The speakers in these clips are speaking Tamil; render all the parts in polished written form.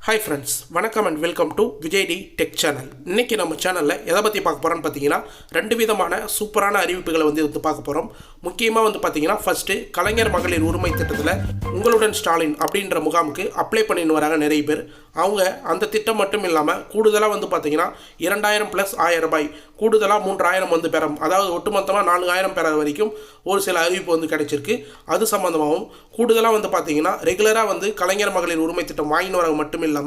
ஹாய் ஃப்ரெண்ட்ஸ், வணக்கம் and welcome to Vijay T tech channel. இன்றைக்கி நம்ம சேனலில் எதை பற்றி பார்க்க போகிறோன்னு பார்த்தீங்கன்னா, ரெண்டு விதமான சூப்பரான அறிவிப்புகளை வந்து பார்க்க போகிறோம். முக்கியமாக வந்து பார்த்தீங்கன்னா, ஃபஸ்ட்டு கலைஞர் மகளிர் உரிமை திட்டத்தில் உங்களுடன் ஸ்டாலின் அப்படின்ற முகாமுக்கு அப்ளை பண்ணின்னு வராங்க நிறைய பேர். அவங்க அந்த திட்டம் மட்டும் இல்லாமல் கூடுதலாக வந்து பார்த்தீங்கன்னா 2000 + 1000 ரூபாய் கூடுதலாக 3000 வந்து பெறும். அதாவது ஒட்டுமொத்தமாக 4000 பெற வரைக்கும் ஒரு சில அறிவிப்பு வந்து கிடைச்சிருக்கு. அது சம்மந்தமாகவும் கூடுதலாக வந்து பார்த்தீங்கன்னா ரெகுலராக வந்து கலைஞர் மகளிர் உரிமை திட்டம் வாங்கின்னு வரவங்க மட்டும் இல்லாமல்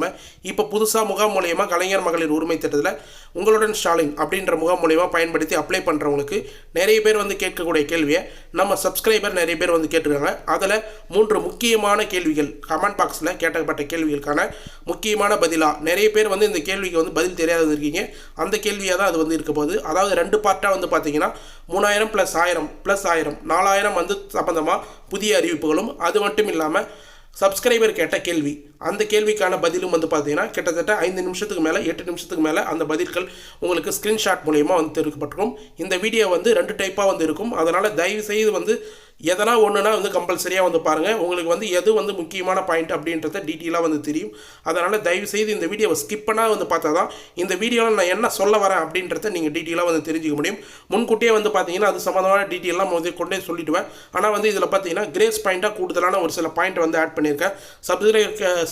இப்போ புதுசாக முகாம் மூலியமாக கலைஞர் மகளிர் உரிமை திட்டத்தில் உங்களுடன் ஸ்டாலின் அப்படின்ற முகாம் மூலியமாக பயன்படுத்தி அப்ளை பண்ணுறவங்களுக்கு நிறைய பேர் வந்து கேட்கக்கூடிய கேள்வியை நம்ம சப்ஸ்கிரைபர் நிறைய பேர் வந்து கேட்டிருக்காங்க. அதில் 3 முக்கியமான கேள்விகள் கமெண்ட் பாக்ஸில் கேட்கப்பட்ட கேள்விகளுக்கான முக்கியமான பதிலாக நிறைய பேர் வந்து இந்த கேள்விக்கு வந்து பதில் தெரியாத இருக்கீங்க. அந்த கேள்வியாக தான் அது வந்து இருக்க போகுது. அதாவது 2 பார்ட்டாக வந்து பார்த்தீங்கன்னா 3000 + 1000 + 1000 4000 வந்து சம்பந்தமாக புதிய அறிவிப்புகளும், அது மட்டும் இல்லாமல் சப்ஸ்கிரைபர் கேட்ட கேள்வி, அந்த கேள்விக்கான பதிலும் வந்து பார்த்தீங்கன்னா கிட்டத்தட்ட 5 நிமிஷத்துக்கு மேலே 8 நிமிஷத்துக்கு மேலே அந்த பதில்கள் உங்களுக்கு ஸ்க்ரீன்ஷாட் மூலியமாக வந்து தெரிவிக்கப்பட்டிருக்கும். இந்த வீடியோ வந்து 2 டைப்பாக வந்து இருக்கும். அதனால் தயவுசெய்து வந்து எதனா ஒன்றுனா வந்து கம்பல்சரியாக வந்து பாருங்கள். உங்களுக்கு வந்து எது வந்து முக்கியமான பாயிண்ட் அப்படின்றத டீட்டெயிலாக வந்து தெரியும். அதனால் தயவுசெய்து இந்த வீடியோவை ஸ்கிப் பண்ணால் வந்து பார்த்தா தான் இந்த வீடியோவில் நான் என்ன சொல்ல வரேன் அப்படின்றத நீங்கள் டீட்டெயிலாக வந்து தெரிஞ்சுக்க முடியும். முன்கூட்டியே வந்து பார்த்தீங்கன்னா அது சம்மந்தமான டீட்டெயிலாம் வந்து கொண்டே சொல்லிவிடுவேன். ஆனால் வந்து இதில் பார்த்தீங்கன்னா கிரேஸ் பாயிண்ட்டாக கூடுதலான ஒரு சில பாயிண்ட் வந்து ஆட் பண்ணியிருக்கேன்.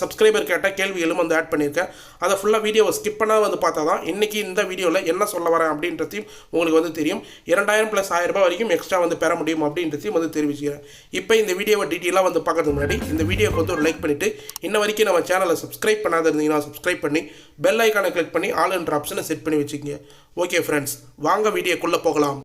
சப்ஸ்கிரைபர் கேட்ட கேள்விகளும் வந்து ஆட் பண்ணியிருக்கேன். அதை ஃபுல்லாக வீடியோவை ஸ்கிப் பண்ணால் வந்து பார்த்தா தான் இன்றைக்கி இந்த வீடியோவில் என்ன சொல்ல வரேன் அப்படின்றதையும் உங்களுக்கு வந்து தெரியும். 2000 + 1000 ரூபாய் வரைக்கும் எக்ஸ்ட்ரா வந்து பெற முடியும் அப்படின்றதையும் வந்து தெரிவிச்சுக்கிறேன். இப்போ இந்த வீடியோவை டீட்டெயிலாக வந்து பார்க்கறதுக்கு முன்னாடி இந்த வீடியோக்கு வந்து ஒரு லைக் பண்ணிவிட்டு இன்ன வரைக்கும் நம்ம சேனலை சப்ஸ்கிரைப் பண்ணாத இருந்தீங்கன்னா சப்ஸ்கிரைப் பண்ணி பெல் ஐக்கானை கிளிக் பண்ணி ஆல்ன்ற ஆப்ஷனை செட் பண்ணி வச்சுக்கோங்க. ஓகே ஃப்ரெண்ட்ஸ், வாங்க வீடியோக்குள்ளே போகலாம்.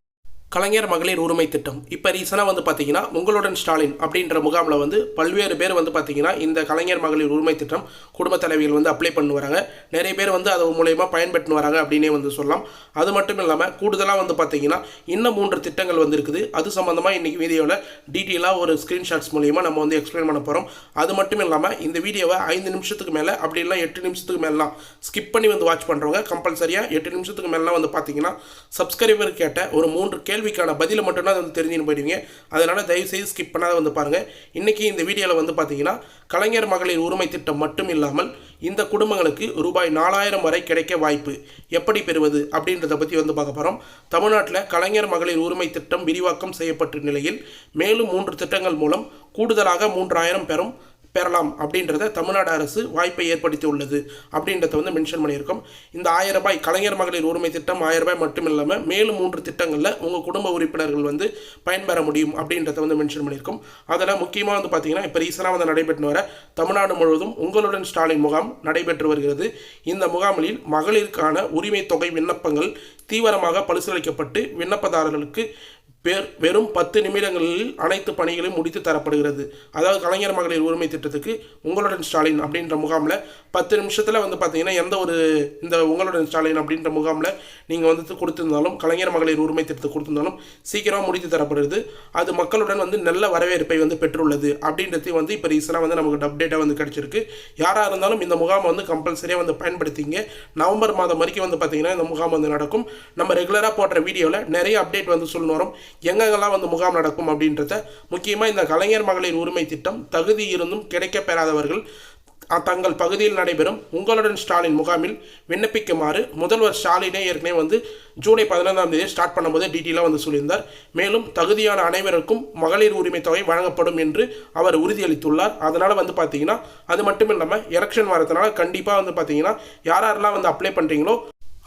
கலைஞர் மகளிர் உரிமை திட்டம் இப்போ ரீசனாக வந்து பார்த்தீங்கன்னா உங்களுடன் ஸ்டாலின் அப்படின்ற முகாமில் வந்து பல்வேறு பேர் வந்து பார்த்தீங்கன்னா இந்த கலைஞர் மகளிர் உரிமை திட்டம் குடும்ப தலைவிகள் வந்து அப்ளை பண்ணி வராங்க. நிறைய பேர் வந்து அது மூலயமா பயன்பெற்று வராங்க அப்படின்னே வந்து சொல்லலாம். அது மட்டும் இல்லாமல் கூடுதலாக வந்து பார்த்தீங்கன்னா இன்னும் 3 திட்டங்கள் வந்து இருக்குது. அது சம்மந்தமாக இன்றைக்கி வீடியோவில் டீட்டெயிலாக ஒரு ஸ்க்ரீன்ஷாட்ஸ் மூலிமா நம்ம வந்து எக்ஸ்பிளைன் பண்ண போகிறோம். அது மட்டும் இல்லாமல் இந்த வீடியோவை 5 நிமிஷத்துக்கு மேலே அப்படி இல்லை 8 நிமிஷத்துக்கு மேலாம் ஸ்கிப் பண்ணி வந்து வாட்ச் பண்ணுறவங்க கம்பல்சரியாக 8 நிமிஷத்துக்கு மேலாம் வந்து பார்த்தீங்கன்னா சப்ஸ்கிரைபர் கேட்ட ஒரு 3 கேள்விக்கான பதிலை மட்டும்தான் வந்து தெரிஞ்சுன்னு போயிடுவீங்க. அதனால் தயவுசெய்து ஸ்கிப் பண்ணாத வந்து பாருங்கள். இன்றைக்கி இந்த வீடியோவில் வந்து பார்த்தீங்கன்னா கலைஞர் மகளிர் உரிமை திட்டம் மட்டும் இல்லாமல் இந்த குடும்பங்களுக்கு ரூபாய் 4000 வரை கிடைக்க வாய்ப்பு, எப்படி பெறுவது அப்படின்றத பற்றி வந்து பார்க்க போகிறோம். தமிழ்நாட்டில் கலைஞர் மகளிர் உரிமை திட்டம் விரிவாக்கம் செய்யப்பட்ட நிலையில் மேலும் 3 திட்டங்கள் மூலம் கூடுதலாக 3000 பெறலாம் அப்படின்றத தமிழ்நாடு அரசு வாய்ப்பை ஏற்படுத்தி உள்ளது அப்படின்றத வந்து மென்ஷன் பண்ணியிருக்கோம். இந்த 1000 ரூபாய் கலைஞர் மகளிர் உரிமை திட்டம் 1000 ரூபாய் மட்டும் இல்லாமல் மேலும் 3 திட்டங்களில் உங்கள் குடும்ப உறுப்பினர்கள் வந்து பயன்பெற முடியும் அப்படின்றத வந்து மென்ஷன் பண்ணியிருக்கோம். அதில் முக்கியமாக வந்து பார்த்தீங்கன்னா இப்போ ரீசனாக வந்து நடைபெற்று வர தமிழ்நாடு முழுவதும் உங்களுடன் ஸ்டாலின் முகாம் நடைபெற்று வருகிறது. இந்த முகாமில் மகளிருக்கான உரிமை தொகை விண்ணப்பங்கள் தீவிரமாக பரிசீலிக்கப்பட்டு விண்ணப்பதாரர்களுக்கு வெறும் 10 நிமிடங்களில் அனைத்து பணிகளையும் முடித்து தரப்படுகிறது. அதாவது கலைஞர் மகளிர் உரிமை திட்டத்துக்கு உங்களுடன் ஸ்டாலின் அப்படின்ற முகாமில் 10 நிமிஷத்தில் வந்து பார்த்தீங்கன்னா இந்த உங்களுடன் ஸ்டாலின் அப்படின்ற முகாமில் நீங்கள் வந்து கொடுத்துருந்தாலும் கலைஞர் மகளிர் உரிமை திட்டத்தை கொடுத்துருந்தாலும் சீக்கிரமாக முடித்து தரப்படுகிறது. அது மக்களுடன் வந்து நல்ல வரவேற்பை வந்து பெற்றுள்ளது அப்படின்றதையும் வந்து இப்போ ரீசனாக வந்து நமக்கு அப்டேட்டாக வந்து கிடச்சிருக்கு. யாராக இருந்தாலும் இந்த முகாமை வந்து கம்பல்சரியாக வந்து பயன்படுத்திங்க. நவம்பர் மாதம் வரைக்கும் வந்து பார்த்தீங்கன்னா இந்த முகாம் வந்து நடக்கும். நம்ம ரெகுலராக போடுற வீடியோவில் நிறைய அப்டேட் வந்து சொல்லணும் வரும் எங்கெங்கெல்லாம் வந்து முகாம் நடக்கும் அப்படின்றத. முக்கியமாக இந்த கலைஞர் மகளிர் உரிமை திட்டம் தகுதி இருந்தும் கிடைக்க பெறாதவர்கள் தங்கள் பகுதியில் நடைபெறும் உங்களுடன் ஸ்டாலின் முகாமில் விண்ணப்பிக்குமாறு முதல்வர் ஸ்டாலினே ஏற்கனவே வந்து ஜூலை 15ஆம் தேதி ஸ்டார்ட் பண்ணும்போது டீட்டெயிலாக வந்து சொல்லியிருந்தார். மேலும் தகுதியான அனைவருக்கும் மகளிர் உரிமை தொகை வழங்கப்படும் என்று அவர் உறுதியளித்துள்ளார். அதனால் வந்து பார்த்தீங்கன்னா அது மட்டும் இல்லாமல் எலெக்ஷன் வரதுனால கண்டிப்பாக வந்து பார்த்தீங்கன்னா யாரெல்லாம் வந்து அப்ளை பண்ணுறீங்களோ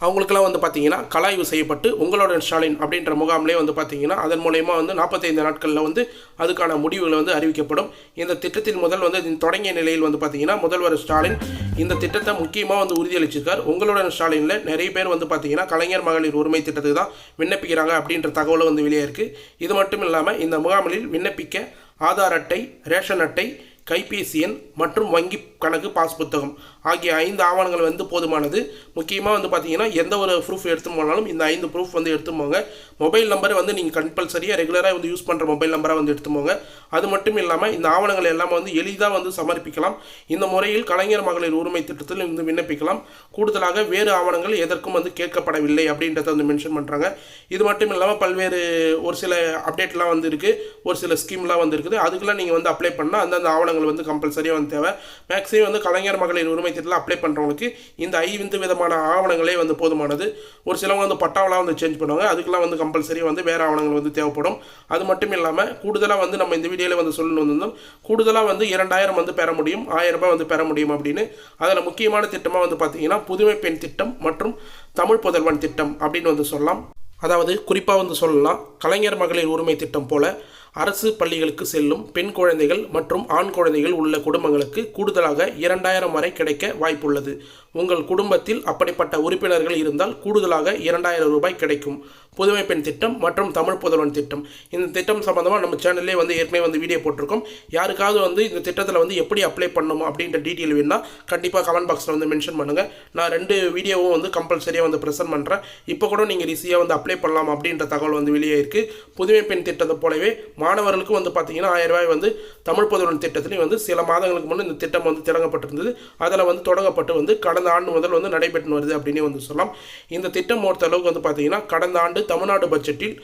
அவங்களுக்கெல்லாம் வந்து பார்த்தீங்கன்னா கலாய்வு செய்யப்பட்டு உங்களுடன் ஸ்டாலின் அப்படின்ற முகாம்லேயே வந்து பார்த்தீங்கன்னா அதன் மூலயமா வந்து 45 நாட்களில் வந்து அதுக்கான முடிவுகள் வந்து அறிவிக்கப்படும். இந்த திட்டத்தின் முதல் வந்து தொடங்கிய நிலையில் வந்து பார்த்தீங்கன்னா முதல்வர் ஸ்டாலின் இந்த திட்டத்தை முக்கியமாக வந்து உறுதியளிச்சிருக்கார். உங்களுடன் ஸ்டாலினில் நிறைய பேர் வந்து பார்த்தீங்கன்னா கலைஞர் மகளிர் உரிமை திட்டத்துக்கு தான் விண்ணப்பிக்கிறாங்க அப்படின்ற தகவலை வந்து வெளியே இருக்குது. இது மட்டும் இல்லாமல் இந்த முகாமில் விண்ணப்பிக்க ஆதார் அட்டை, ரேஷன் அட்டை, கைபேசி எண் மற்றும் வங்கி கணக்கு, பாஸ் புத்தகம் ஆகிய 5 ஆவணங்கள் வந்து போதுமானது. முக்கியமாக வந்து பார்த்தீங்கன்னா எந்த ஒரு ப்ரூஃப் எடுத்து போனாலும் இந்த 5 ப்ரூஃப் வந்து எடுத்துப்போங்க. மொபைல் நம்பர் வந்து நீங்கள் கம்பல்சரியாக ரெகுலராக வந்து யூஸ் பண்ணுற மொபைல் நம்பராக வந்து எடுத்துப்போங்க. அது மட்டும் இல்லாமல் இந்த ஆவணங்கள் எல்லாம் வந்து எளிதாக வந்து சமர்ப்பிக்கலாம். இந்த முறையில் கலைஞர் மகளிர் உரிமை திட்டத்தில் வந்து விண்ணப்பிக்கலாம். கூடுதலாக வேறு ஆவணங்கள் எதற்கும் வந்து கேட்கப்படவில்லை அப்படின்றத வந்து மென்ஷன் பண்ணுறாங்க. இது மட்டும் இல்லாமல் பல்வேறு ஒரு சில அப்டேட்லாம் வந்து இருக்குது, ஒரு சில ஸ்கீம்லாம் வந்து இருக்குது. அதுக்கெல்லாம் நீங்கள் வந்து அப்ளை பண்ணால் அந்தந்த ஆவணங்கள் வந்து கம்பல்சரியாக வந்து தேவை. மேக்ஸிமம் வந்து கலைஞர் மகளிர் உரிமை திட்டத்தில் அப்ளை பண்ணுறவங்களுக்கு இந்த 5 விதமான ஆவணங்களே வந்து போதுமானது. ஒரு சிலவங்க வந்து பட்டாவெலாம் வந்து சேஞ்ச் பண்ணுவாங்க, அதுக்கெல்லாம் வந்து கம்பல்சரி வந்து வேறு ஆவணங்கள் வந்து தேவைப்படும். அது மட்டும் இல்லாமல் கூடுதலாக வந்து நம்ம இந்த வீடியோவில் வந்து சொல்லணும் வந்திருந்தோம், கூடுதலாக வந்து 2000 வந்து பெற முடியும், 1000 ரூபாய் வந்து பெற முடியும் அப்படின்னு. அதில் முக்கியமான திட்டமாக வந்து பார்த்தீங்கன்னா புதுமை பெண் திட்டம் மற்றும் தமிழ் புதல்வன் திட்டம் அப்படின்னு வந்து சொல்லலாம். அதாவது குறிப்பாக வந்து சொல்லலாம், கலைஞர் மகளிர் உரிமை திட்டம் போல அரசு பள்ளிகளுக்கு செல்லும் பெண் குழந்தைகள் மற்றும் ஆண் குழந்தைகள் உள்ள குடும்பங்களுக்கு கூடுதலாக 2000 வரை கிடைக்க வாய்ப்புள்ளது. உங்கள் குடும்பத்தில் அப்படிப்பட்ட உறுப்பினர்கள் இருந்தால் கூடுதலாக 2000 ரூபாய் கிடைக்கும். புதுமை பெண் திட்டம் மற்றும் தமிழ் புதல்வன் திட்டம், இந்த திட்டம் சம்மந்தமாக நம்ம சேனல்லே வந்து ஏற்கனவே வந்து வீடியோ போட்டிருக்கோம். யாருக்காவது வந்து இந்த திட்டத்தில் வந்து எப்படி அப்ளை பண்ணணும் அப்படின்ற டீட்டெயில் வேணுன்னா கண்டிப்பாக கமெண்ட் பாக்ஸில் வந்து மென்ஷன் பண்ணுங்கள். நான் 2 வீடியோவும் வந்து கம்பல்சரியாக வந்து ப்ரெசென்ட் பண்ணுறேன். இப்போ கூட நீங்கள் ஈஸியாக வந்து அப்ளை பண்ணலாம் அப்படின்ற தகவல் வந்து வெளியே இருக்குது. புதுமை பெண் திட்டத்தை போலவே மாணவர்களுக்கும் வந்து பார்த்தீங்கன்னா 1000 ரூபாய் வந்து தமிழ் புதல்வன் திட்டத்திலையும் வந்து சில மாதங்களுக்கு முன்னே இந்த திட்டம் வந்து தொடங்கப்பட்டிருந்தது. அதில் வந்து தொடங்கப்பட்டு வந்து கடந்த ஆண்டு முதல் வந்து நடைபெற்று வருது அப்படின்னு வந்து சொல்லலாம். இந்த திட்டம் பொறுத்த அளவுக்கு வந்து பார்த்தீங்கன்னா கடந்த ஆண்டு தமிழ்நாடு பட்ஜெட்டில்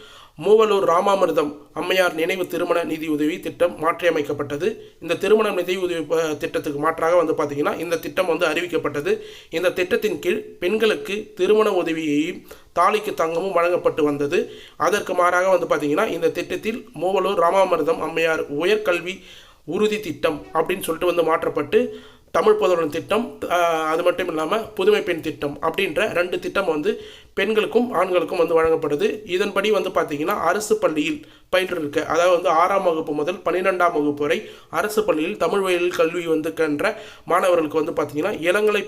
மூவலூர் ராமாமிர்தம் அம்மையார் நினைவு திருமண நிதியுதவி திட்டம் மாற்றியமைக்கப்பட்டது. இந்த திருமண நிதியுதவி திட்டத்துக்கு மாற்றாக வந்து பார்த்தீங்கன்னா இந்த திட்டம் வந்து அறிவிக்கப்பட்டது. இந்த திட்டத்தின் கீழ் பெண்களுக்கு திருமண உதவியையும் தாலிக்கு தங்கமும் வழங்கப்பட்டு வந்தது. அதற்கு மாறாக வந்து பார்த்தீங்கன்னா இந்த திட்டத்தில் மூவலூர் ராமாமிர்தம் அம்மையார் உயர்கல்வி உறுதி திட்டம் அப்படின்னு சொல்லிட்டு வந்து மாற்றப்பட்டு தமிழ் புதல்வன் திட்டம், அது மட்டும் இல்லாமல் புதுமை பெண் திட்டம் அப்படின்ற 2 திட்டம் வந்து பெண்களுக்கும் ஆண்களுக்கும் வந்து வழங்கப்படுது. இதன்படி வந்து பார்த்திங்கன்னா அரசு பள்ளியில் பயின்றிருக்க, அதாவது வந்து 6ஆம் வகுப்பு முதல் 12ஆம் வகுப்பு வரை அரசு பள்ளியில் தமிழ் வழியில் கல்வி வந்து கன்ற மாணவர்களுக்கு வந்து பார்த்திங்கன்னா இளங்கலை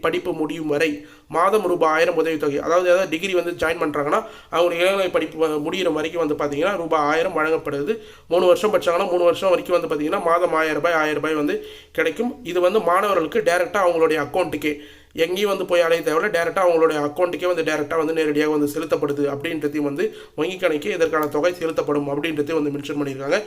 படிப்பு முடியும் வரை மாதம் ரூபாய் 1000 உதவித்தொகை, அதாவது டிகிரி வந்து ஜாயின் பண்ணுறாங்கன்னா அவங்க இளங்கலை படிப்பு முடிகிற வரைக்கும் வந்து பார்த்திங்கன்னா ரூபாய் 1000 வழங்கப்படுது. 3 வருஷம் படித்தாங்கன்னா 3 வருஷம் வரைக்கும் வந்து பார்த்திங்கன்னா மாதம் 1000 ரூபாய் வந்து கிடைக்கும். இது வந்து மாணவர்களுக்கு டைரெக்டாக அவங்களுடைய அக்கௌண்ட்டுக்கே, எங்கேயும் வந்து போய் அலைய தேவையில்ல, டேரெக்டாக அவங்களுடைய அக்கௌண்ட்டுக்கே வந்து டேரெக்டாக வந்து நேரடியாக வந்து செலுத்தப்படுது அப்படின்றதையும் வந்து வங்கி கணக்கு இதற்கான தொகை செலுத்தப்படும் அப்படின்றதையும் வந்து மென்ஷன் பண்ணியிருக்காங்க.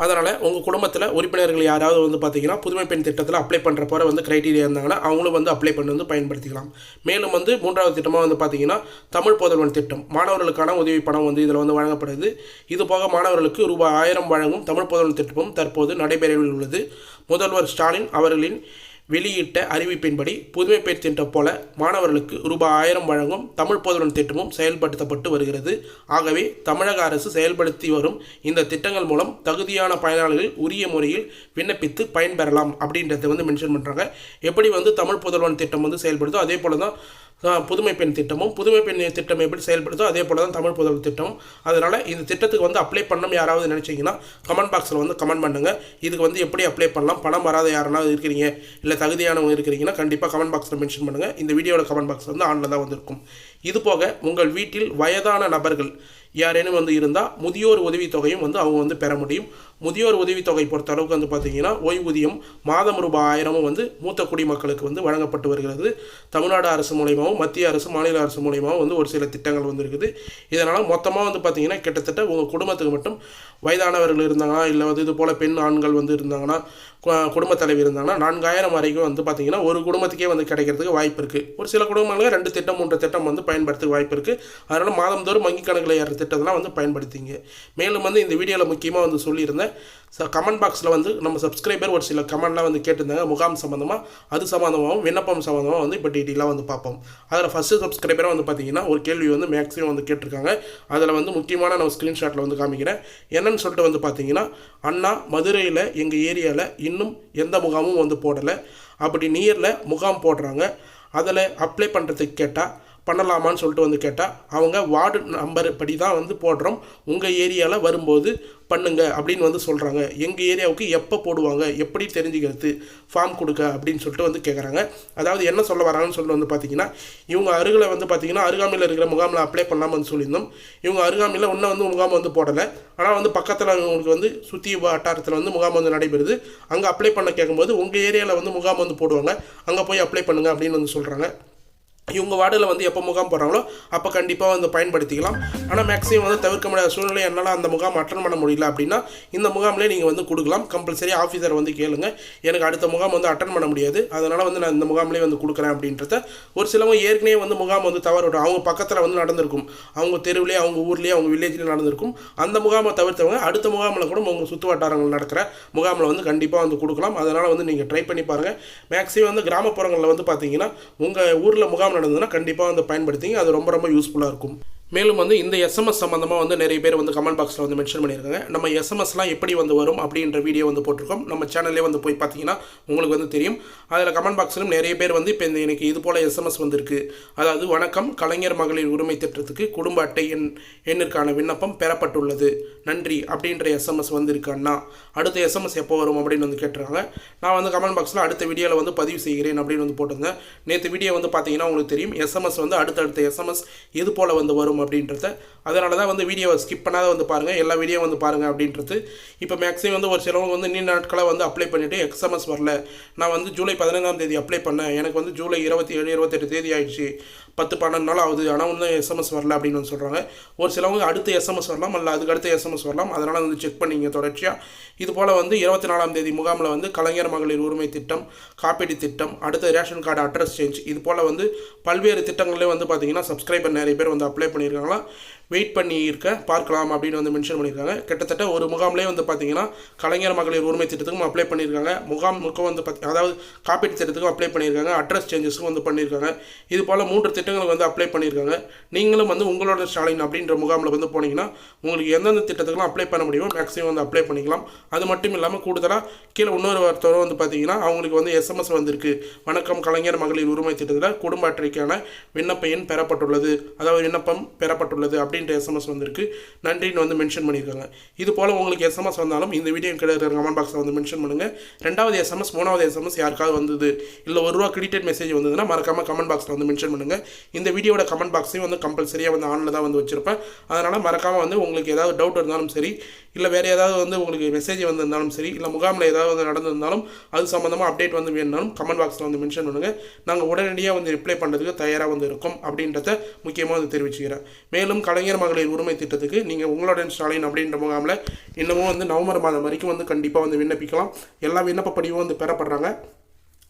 அதனால் உங்கள் குடும்பத்தில் உறுப்பினர்கள் யாராவது வந்து பார்த்தீங்கன்னா புதுமை பெண் திட்டத்தில் அப்ளை பண்ணுற போகிற வந்து க்ரைட்டீரியா இருந்தாங்கன்னா அவங்களும் வந்து அப்ளை பண்ணி வந்து பயன்படுத்திக்கலாம். மேலும் வந்து 3வது திட்டமாக வந்து பார்த்தீங்கன்னா தமிழ் புதல்வன் திட்டம், மாணவர்களுக்கான உதவி பணம் வந்து இதில் வந்து வழங்கப்படுது. இது போக மாணவர்களுக்கு ரூபாய் 1000 வழங்கும் தமிழ் புதல்வன் திட்டமும் தற்போது நடைபெறவில் உள்ளது. முதல்வர் ஸ்டாலின் அவர்களின் வெளியிட்ட அறிவிப்பின்படி புதுமை பெண் திட்டம் போல மாணவர்களுக்கு ரூபாய் 1000 வழங்கும் தமிழ் புதல்வன் திட்டமும் செயல்படுத்தப்பட்டு வருகிறது. ஆகவே தமிழக அரசு செயல்படுத்தி வரும் இந்த திட்டங்கள் மூலம் தகுதியான பயனாளிகள் உரிய முறையில் விண்ணப்பித்து பயன்பெறலாம் அப்படின்றத வந்து மென்ஷன் பண்ணுறாங்க. எப்படி வந்து தமிழ் புதல்வன் திட்டம் வந்து செயல்படுதோ அதே போல தான் புதுமை பெண் திட்டமும், புதுமை பெண் திட்டம் எப்படி செயல்படுதோ அதே போல தான் தமிழ் புதல்வன் திட்டமும். அதனால் இந்த திட்டத்துக்கு வந்து அப்ளை பண்ணணும் யாராவது நினச்சிங்கன்னா கமெண்ட் பாக்ஸில் வந்து கமெண்ட் பண்ணுங்கள். இதுக்கு வந்து எப்படி அப்ளை பண்ணலாம், பணம் வராத யாருனாவது இருக்கிறீங்க இல்லை தகுதியானவங்க இருக்கிறீங்கன்னா கண்டிப்பாக கமெண்ட் பாக்ஸில் மென்ஷன் பண்ணுங்கள். இந்த வீடியோட கமெண்ட் பாக்ஸ் வந்து ஆனில் தான் வந்திருக்கும். இது போக உங்கள் வீட்டில் வயதான நபர்கள் யாரேனும் வந்து இருந்தால் முதியோர் உதவித்தொகையும் வந்து அவங்க வந்து பெற முடியும். முதியோர் உதவித்தொகை பொறுத்த அளவுக்கு வந்து பார்த்திங்கன்னா ஓய்வூதியம் மாதம் ரூபாய் 1000 வந்து மூத்த குடிமக்களுக்கு வந்து வழங்கப்பட்டு வருகிறது. தமிழ்நாடு அரசு மூலயமாவும் மத்திய அரசு மாநில அரசு மூலயமாவும் வந்து ஒரு சில திட்டங்கள் வந்து இருக்குது. இதனால் மொத்தமாக வந்து பார்த்திங்கன்னா கிட்டத்தட்ட உங்கள் குடும்பத்துக்கு மட்டும் வயதானவர்கள் இருந்தாங்கன்னா இல்லை வந்து இது போல் பெண் ஆண்கள் வந்து இருந்தாங்கன்னா குடும்பத் தலைவர் இருந்தாங்கன்னா 4000 வரைக்கும் வந்து பார்த்திங்கன்னா ஒரு குடும்பத்துக்கே வந்து கிடைக்கிறதுக்கு வாய்ப்பு இருக்குது. ஒரு சில குடும்பங்களுக்கு 2 திட்டம் 3 திட்டம் வந்து பயன்படுத்த வாய்ப்பு இருக்குது. அதனால் மாதந்தோறும் வங்கி கணக்கில் ஏற திட்டத்தெல்லாம் வந்து பயன்படுத்திங்க. மேலும் வந்து இந்த வீடியோவில் முக்கியமாக வந்து சொல்லியிருந்தேன், கமெண்ட் பாக்ஸில் வந்து நம்ம சப்ஸ்கிரைபர் ஒரு சில கமெண்ட்லாம் வந்து கேட்டிருந்தாங்க முகாம் சம்மந்தமாக, அது சம்மந்தமாகவும் விண்ணப்பம் சம்மந்தமாக வந்து இப்போ டீட்டெயிலாக வந்து பார்ப்போம். அதில் ஃபஸ்ட்டு சப்ஸ்கிரைபராக வந்து பார்த்திங்கன்னா ஒரு கேள்வி வந்து மேக்ஸிமம் வந்து கேட்டிருக்காங்க. அதில் வந்து முக்கியமான நான் ஸ்க்ரீன்ஷாட்டில் வந்து காமிக்கிறேன். என்னன்னு சொல்லிட்டு வந்து பார்த்திங்கன்னா, அண்ணா மதுரையில் எங்கள் ஏரியாவில் இன்னும் எந்த முகாமும் வந்து போடலை, அப்படி நியரில் முகாம் போடுறாங்க, அதில் அப்ளை பண்ணுறதுக்கு கேட்டால் பண்ணலாமான்னு சொல்லிட்டு வந்து கேட்டால் அவங்க வார்டு நம்பர் படி தான் வந்து போடுறோம், உங்கள் ஏரியாவில் வரும்போது பண்ணுங்க அப்படின்னு வந்து சொல்கிறாங்க. எங்கள் ஏரியாவுக்கு எப்போ போடுவாங்க, எப்படி தெரிஞ்சுக்கிறது, ஃபார்ம் கொடுக்க அப்படின்னு சொல்லிட்டு வந்து கேட்குறாங்க. அதாவது என்ன சொல்ல வராங்கன்னு சொல்லிட்டு வந்து பார்த்திங்கன்னா, இவங்க அருகில் வந்து பார்த்திங்கன்னா அருகாமையில் இருக்கிற முகாமில் அப்ளை பண்ணாமல் வந்து சொல்லியிருந்தோம். இவங்க அருகாமையில் இன்னும் வந்து முகாம் வந்து போடலை, ஆனால் வந்து பக்கத்தில் அவங்களுக்கு வந்து சுற்றி வட்டாரத்தில் வந்து முகாம் வந்து நடைபெறுது. அங்கே அப்ளை பண்ண கேட்கும்போது உங்கள் ஏரியாவில் வந்து முகாம் வந்து போடுவாங்க, அங்கே போய் அப்ளை பண்ணுங்கள் அப்படின்னு வந்து சொல்கிறாங்க. இவங்க வார்டில் வந்து எப்போ முகாம் போடுறாங்களோ அப்போ கண்டிப்பாக வந்து பயன்படுத்திக்கலாம். ஆனால் மேக்ஸிமம் வந்து தவிர்க்க முடியாத சூழ்நிலை என்னால் அந்த முகாம் அட்டன் பண்ண முடியல அப்படின்னா இந்த முகாம்லேயே நீங்கள் வந்து கொடுக்கலாம். கம்பல்சரி ஆஃபீஸர் வந்து கேளுங்க, எனக்கு அடுத்த முகாம் வந்து அட்டன் பண்ண முடியாது, அதனால் வந்து நான் இந்த முகாம்லேயே வந்து கொடுக்குறேன் அப்படின்றத. ஒரு சிலவங்க ஏற்கனவே வந்து முகாம் வந்து தவறு அவங்க பக்கத்தில் வந்து நடந்திருக்கும், அவங்க தெருவிலே அவங்க ஊர்லேயே அவங்க வில்லேஜ்லேயே நடந்திருக்கும். அந்த முகாமை தவிர்த்தவங்க அடுத்த முகாமில் கூட உங்கள் சுற்று வட்டாரங்கள் நடக்கிற முகாமில் வந்து கண்டிப்பாக வந்து கொடுக்கலாம். அதனால் வந்து நீங்கள் ட்ரை பண்ணி பாருங்கள். மேக்ஸிமம் வந்து கிராமப்புறங்களில் வந்து பார்த்தீங்கன்னா உங்கள் ஊரில் முகாம் நடந்ததுன்னா கண்டிப்பாக வந்து பயன்படுத்திங்க, அது ரொம்ப ரொம்ப யூஸ்ஃபுல்லாக இருக்கும். மேலும் வந்து இந்த எஸ்எம்எஸ் சம்மந்தமாக வந்து நிறைய பேர் வந்து கமெண்ட் பாக்ஸில் வந்து மென்ஷன் பண்ணியிருக்காங்க. நம்ம எஸ்எம்எஸ்லாம் எப்படி வந்து வரும் அப்படின்ற வீடியோ வந்து போட்டிருக்கோம், நம்ம சேனல்லே வந்து போய் பார்த்தீங்கன்னா உங்களுக்கு வந்து தெரியும். அதில் கமெண்ட் பாக்ஸிலும் நிறைய பேர் வந்து இப்போ இந்த எனக்கு இது போல் எஸ்எம்எஸ் வந்திருக்கு, அதாவது வணக்கம், கலைஞர் மகளிர் உரிமை திட்டத்துக்கு குடும்ப அட்டை எண்ணிற்கான விண்ணப்பம் பெறப்பட்டுள்ளது, நன்றி அப்படின்ற எஸ்எம்எஸ் வந்திருக்கான்னா அடுத்த எஸ்எம்எஸ் எப்போ வரும் அப்படின்னு வந்து கேட்டுருக்காங்க. நான் வந்து கமெண்ட் பாக்ஸில் அடுத்த வீடியோவில் வந்து பதிவு செய்கிறேன் அப்படின்னு வந்து போட்டிருந்தேன். நேற்று வீடியோ வந்து பார்த்தீங்கன்னா உங்களுக்கு தெரியும் எஸ்எம்எஸ் வந்து அடுத்தடுத்த எஸ்எம்எஸ் இது போல் வந்து வரும் அப்படின்றத. அதனால தான் வந்து வீடியோவை ஸ்கிப் பண்ணாத வந்து பாருங்கள், எல்லா வீடியோ வந்து பாருங்கள் அப்படின்றது. இப்போ மேக்ஸிமம் வந்து ஒரு சிலவங்க வந்து நீண்ட நாட்களாக வந்து அப்ளை பண்ணிவிட்டு எஸ்எம்எஸ் வரல, நான் வந்து ஜூலை 15ஆம் தேதி அப்ளை பண்ணேன், எனக்கு வந்து ஜூலை 27 28 தேதி ஆயிடுச்சு, 10-12 நாள் ஆகுது, ஆனால் வந்து எஸ்எம்எஸ் வரல அப்படின்னு வந்து சொல்கிறாங்க. ஒரு சிலவங்க அடுத்து எஸ்எம்எஸ் வரலாம், அல்ல அதுக்கு அடுத்து எஸ்எம்எஸ் வரலாம். அதனால் வந்து செக் பண்ணிங்க தொடர்ச்சியாக. இது போல் வந்து 24ஆம் தேதி முகாமில் வந்து கலைஞர் மகளிர் உரிமை திட்டம், காப்பீடு திட்டம், அடுத்த ரேஷன் கார்டு அட்ரஸ் சேஞ்ச், இது போல் வந்து பல்வேறு திட்டங்களே வந்து பார்த்தீங்கன்னா சப்ஸ்கிரைபர் நிறைய பேர் வந்து அப்ளை பண்ணியிருக்காங்களா, வெயிட் பண்ணி இருக்க பார்க்கலாம் அப்படின்னு வந்து மென்ஷன் பண்ணியிருக்காங்க. கிட்டத்தட்ட ஒரு முகாம்லேயே வந்து பார்த்தீங்கன்னா கலைஞர் மகளிர் உரிமை திட்டத்துக்கும் அப்ளை பண்ணியிருக்காங்க, முகாமுக்கும் வந்து அதாவது காப்பீட்டு திட்டத்துக்கும் அப்ளை பண்ணியிருக்காங்க, அட்ரஸ் சேஞ்சஸுக்கும் வந்து பண்ணியிருக்காங்க. இது போல் 3 திட்டங்களுக்கு வந்து அப்ளை பண்ணியிருக்காங்க. நீங்களும் வந்து உங்களோட ஸ்டாலின் அப்படின்ற முகாமில் வந்து போனீங்கன்னா உங்களுக்கு எந்தெந்த திட்டத்துக்குலாம் அப்ளை பண்ண முடியுமோ மேக்ஸிமம் வந்து அப்ளை பண்ணிக்கலாம். அது மட்டும் இல்லாமல் கூடுதலாக கீழே இன்னொரு ஒருத்தரும் வந்து பார்த்தீங்கன்னா அவங்களுக்கு வந்து எஸ்எம்எஸ் வந்திருக்கு, வணக்கம், கலைஞர் மகளிர் உரிமை திட்டத்தில் குடும்ப அட்டைக்கான விண்ணப்ப எண் பெறப்பட்டுள்ளது, அதாவது விண்ணப்பம் பெறப்பட்டுள்ளது அப்படின்ற எஸ்எம்எஸ் வந்திருக்கு, நன்றின்னு வந்து மென்ஷன் பண்ணியிருக்காங்க. இது போல் உங்களுக்கு எஸ்எம்எஸ் வந்தாலும் இந்த வீடியோ கிடைக்கிற கமெண்ட் பாக்ஸில் வந்து மென்ஷன் பண்ணுங்கள். 2வது எஸ்எம்எஸ் 3வது எஸ்எம்எஸ் யாருக்காவது வந்தது இல்லை ₹1 கிரெடிட் மெசேஜ் வந்ததுன்னா மறக்காமல் கமெண்ட் பாக்ஸில் வந்து மென்ஷன் பண்ணுங்கள். இந்த வீடியோட கமெண்ட் பாக்ஸையும் வந்து கம்பல்சரியாக வந்து ஆனில் தான் வந்து வச்சிருப்பேன். அதனால் மறக்காமல் வந்து உங்களுக்கு ஏதாவது டவுட் இருந்தாலும் சரி, இல்லை வேறு ஏதாவது வந்து உங்களுக்கு மெசேஜ் வந்திருந்தாலும் சரி, இல்லை முகாமில் ஏதாவது வந்து நடந்திருந்தாலும் அது சம்மந்தமாக அப்டேட் வந்து வேணுனாலும் கமெண்ட் பாக்ஸில் வந்து மென்ஷன் பண்ணுங்கள். நாங்கள் உடனடியாக வந்து ரிப்ளை பண்ணுறதுக்கு தயாராக வந்து இருக்கும் அப்படின்றத முக்கியமாக வந்து தெரிவிச்சுக்கிறேன். மேலும் கலைஞர் மகளிர் உரிமை திட்டத்துக்கு நீங்கள் உங்களோட ஸ்டாலின் அப்படின்ற முகாமில் இன்னமும் வந்து நவம்பர் மாதம் வரைக்கும் வந்து கண்டிப்பாக வந்து விண்ணப்பிக்கலாம். எல்லா விண்ணப்ப படிவும் வந்து பெறப்படுறாங்க.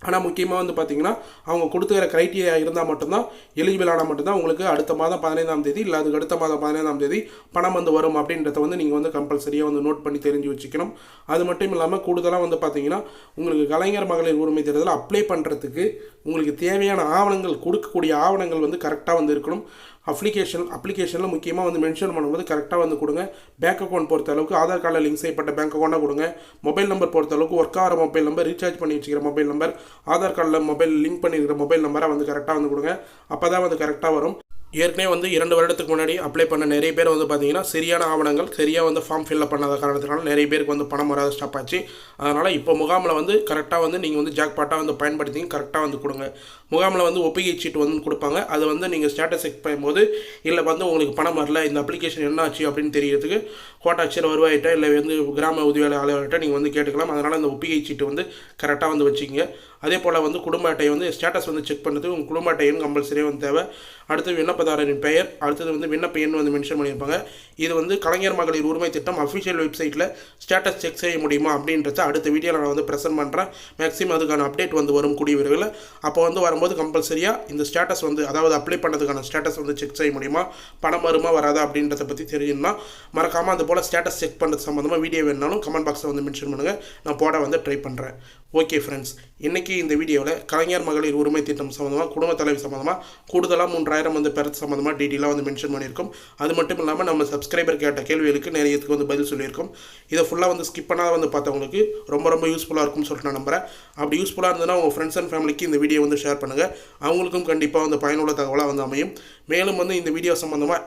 ஆனால் முக்கியமாக வந்து பார்த்திங்கன்னா அவங்க கொடுத்துக்கிற க்ரைட்டீரியா இருந்தால் மட்டும்தான், எலிஜிபிள் ஆனால் மட்டும்தான் உங்களுக்கு அடுத்த மாதம் 15ஆம் தேதி இல்லை அதுக்கு அடுத்த மாதம் 15ஆம் தேதி பணம் வந்து வரும் அப்படின்றத வந்து நீங்கள் வந்து கம்பல்சரியாக வந்து நோட் பண்ணி தெரிஞ்சு வச்சுக்கணும். அது மட்டும் இல்லாமல் கூடுதலாக வந்து பார்த்திங்கன்னா உங்களுக்கு கலைஞர் மகளிர் உரிமை திட்டத்தில் அப்ளை பண்ணுறதுக்கு உங்களுக்கு தேவையான ஆவணங்கள், கொடுக்கக்கூடிய ஆவணங்கள் வந்து கரெக்டாக வந்து இருக்கணும். அப்ளிகேஷனில் முக்கியமாக வந்து மென்ஷன் பண்ணும்போது கரெக்டாக வந்து கொடுங்க. பேங்க் அக்கௌண்ட் பொறுத்த அளவுக்கு ஆதார் கார்டில் லிங்க் செய்யப்பட்ட பேங்க் அக்கௌண்ட்டாக கொடுங்க. மொபைல் நம்பர் பொறுத்த அளவுக்கு ஒர்க் ஆகிற மொபைல் நம்பர், ரீசார்ஜ் பண்ணி வச்சுக்கிற மொபைல் நம்பர், ஆதார் கார்டில் மொபைல் லிங்க் பண்ணியிருக்கிற மொபைல் நம்பரை வந்து கரெக்டாக வந்து கொடுங்க. அப்போ தான் வந்து கரெக்டாக வரும். ஏற்கனவே வந்து 2 வருடத்துக்கு முன்னாடி அப்ளை பண்ண நிறைய பேர் வந்து பார்த்தீங்கன்னா சரியான ஆவணங்கள் சரியாக வந்து ஃபார்ம் ஃபில்அப் பண்ணாத காரணத்தினால நிறைய பேருக்கு வந்து பணம் வராத ஸ்டாப் ஆச்சு. அதனால் இப்போ முகாமில் வந்து கரெக்டாக வந்து நீங்கள் வந்து ஜாக்பாட்டாக வந்து பயன்படுத்தி கரெக்டாக வந்து கொடுங்க. முகாமில் வந்து ஒப்புகை சீட்டு வந்து கொடுப்பாங்க, அது வந்து நீங்கள் ஸ்டேட்டஸ் செக் பண்ணும்போது இல்லை வந்து உங்களுக்கு பணம் வரல, இந்த அப்ளிகேஷன் என்ன ஆச்சு அப்படின்னு தெரியறதுக்கு கோட்டாட்சியர் வருவாயிட்ட இல்லை வந்து கிராம உதவியாளர் அலுவலர்கிட்ட நீங்கள் வந்து கேட்டுக்கலாம். அதனால் அந்த ஒப்புகை சீட்டு வந்து கரெக்டாக வந்து வச்சுக்கிங்க. அதே போல் வந்து குடும்ப அட்டை வந்து ஸ்டேட்டஸ் வந்து செக் பண்ணுறதுக்கு உங்கள் குடும்ப அட்டை எண் கம்பல்சரியாக வந்து தேவை. அடுத்து விண்ணப்பதாரரின் பெயர், அடுத்தது வந்து விண்ணப்ப எண் வந்து மென்ஷன் பண்ணியிருப்பாங்க. இது வந்து கலைஞர் மகளிர் உரிமை திட்டம் அஃபிஷியல் வெப்சைட்டில் ஸ்டேட்டஸ் செக் செய்ய முடியுமா அப்படின்றத அடுத்த வீடியோவில் நான் வந்து ப்ரெசென்ட் பண்ணுறேன். மேக்ஸிமம் அதுக்கான அப்டேட் வந்து வரும் கூடிய விரைவில். அப்போ வந்து வரும்போது கம்பல்சரியாக இந்த ஸ்டேட்டஸ் வந்து அதாவது அப்ளை பண்ணதுக்கான ஸ்டேட்டஸ் வந்து செக் செய்ய முடியுமா, பணம் வருமா வராதா அப்படின்றத பற்றி தெரியும்னா மறக்காமல் அது போல் ஸ்டேட்டஸ் செக் பண்ணுறது சம்மந்தமாக வீடியோ வேணுனாலும் கமெண்ட் பாக்ஸில் வந்து மென்ஷன் பண்ணுங்கள், நான் போட வந்து ட்ரை பண்ணுறேன். ஓகே ஃப்ரெண்ட்ஸ், இன்றைக்கி இந்த வீடியோவில் கலைஞர் மகளிர் உரிமை திட்டம் சம்மந்தமாக, குடும்ப தலைவி சம்மந்தமாக கூடுதலாக 3000 வந்து பெறது சம்மந்தமாக டீட்டெயிலாக வந்து மென்ஷன் பண்ணியிருக்கோம். அது மட்டும் இல்லாமல் நம்ம சப்ஸ்கிரைபர் கேட்ட கேள்விகளுக்கு நிறையத்துக்கு வந்து பதில் சொல்லியிருக்கோம். இதை ஃபுல்லாக வந்து ஸ்கிப் பண்ணாத வந்து பார்த்தவங்களுக்கு ரொம்ப ரொம்ப யூஸ்ஃபுல்லாக இருக்கும்னு சொல்லிட்டு நான் நம்புகிறேன். அப்படி யூஸ்ஃபுல்லாக இருந்ததுன்னா உங்கள் ஃப்ரெண்ட்ஸ் அண்ட் ஃபேமிலிக்கு இந்த வீடியோ வந்து ஷேர் பண்ணுங்கள், அவங்களுக்கும் கண்டிப்பாக வந்து பயனுள்ள தகவலாக வந்து அமையும். மேலும் வந்து இந்த வீடியோ சம்மந்தமாக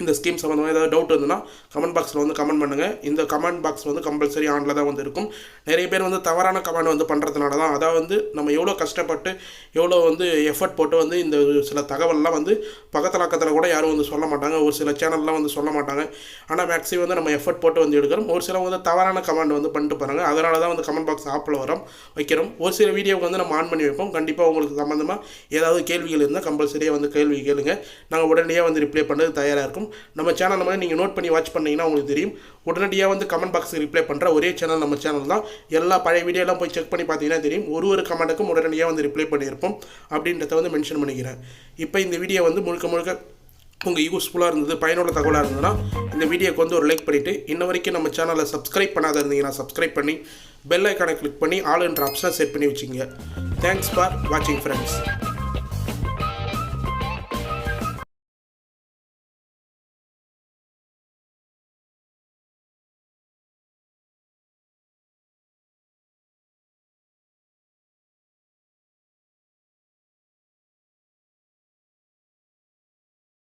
இந்த ஸ்கீம் சம்மந்தமாக ஏதாவது டவுட் இருந்ததுன்னா கமெண்ட் பாக்ஸில் வந்து கமெண்ட் பண்ணுங்கள். இந்த கமெண்ட் பாக்ஸ் வந்து கம்பல்சரி ஆனில் தான் வந்து இருக்கும். நிறைய பேர் வந்து தவறான கமெண்ட் வந்து பண்ணுறதுனால தான், அதாவது வந்து நம்ம எவ்வளோ கஷ்டப்பட்டு எவ்வளோ வந்து எஃபர்ட் போட்டு வந்து இந்த சில தகவல்லாம் வந்து பக்கத்தில் கூட யாரும் வந்து சொல்ல மாட்டாங்க, ஒரு சில சேனல்லாம் வந்து சொல்ல மாட்டாங்க. ஆனால் மேக்ஸிமம் வந்து நம்ம எஃபர்ட் போட்டு வந்து எடுக்கிறோம். ஒரு சில வந்து தவறான கமெண்ட் வந்து பண்ணிட்டு போகிறாங்க. அதனால தான் வந்து கமெண்ட் பாக்ஸ் ஆப்பில் வைக்கிறோம். ஒரு சில வீடியோவுக்கு வந்து நம்ம ஆன் பண்ணி வைப்போம். கண்டிப்பாக உங்களுக்கு சம்மந்தமாக ஏதாவது கேள்விகள் இருந்தால் கம்பல்சரியாக வந்து கேள்வி கேளுங்க. நாங்கள் உடனடியாக வந்து ரிப்ளை பண்ணுறது தயாராக இருக்கும். நம்ம சேனல் மாதிரி நீங்கள் நோட் பண்ணி வாட்ச் பண்ணிங்கன்னா உங்களுக்கு தெரியும். உடனடியாக வந்து கமெண்ட் பாக்ஸுக்கு ரிப்ளை பண்ணுற ஒரே சேனல் நம்ம சேனல் தான். எல்லா பழைய வீடியோலாம் போய் செக் பண்ணி பார்த்தீங்கன்னா தெரியும். ஒரு கமெண்ட்டுக்கும் உடனடியாக வந்து ரிப்ளை பண்ணியிருப்போம் அப்படின்றத வந்து மென்ஷன் பண்ணிக்கிறேன். இப்போ இந்த வீடியோ வந்து முழுக்க உங்கள் யூஸ்ஃபுல்லாக இருந்தது, பயனுள்ள தகவலாக இருந்ததுன்னா இந்த வீடியோக்கு வந்து ஒரு லைக் பண்ணிவிட்டு, இன்ன வரைக்கும் நம்ம சேனலை சப்ஸ்கிரைப் பண்ணாத இருந்தீங்கன்னா சப்ஸ்கிரைப் பண்ணி பெல் ஐக்கானை கிளிக் பண்ணி ஆல் என்ற ஆப்ஷனை செட் பண்ணி வச்சுங்க. தேங்க்ஸ் ஃபார் வாட்சிங் ஃப்ரெண்ட்ஸ்.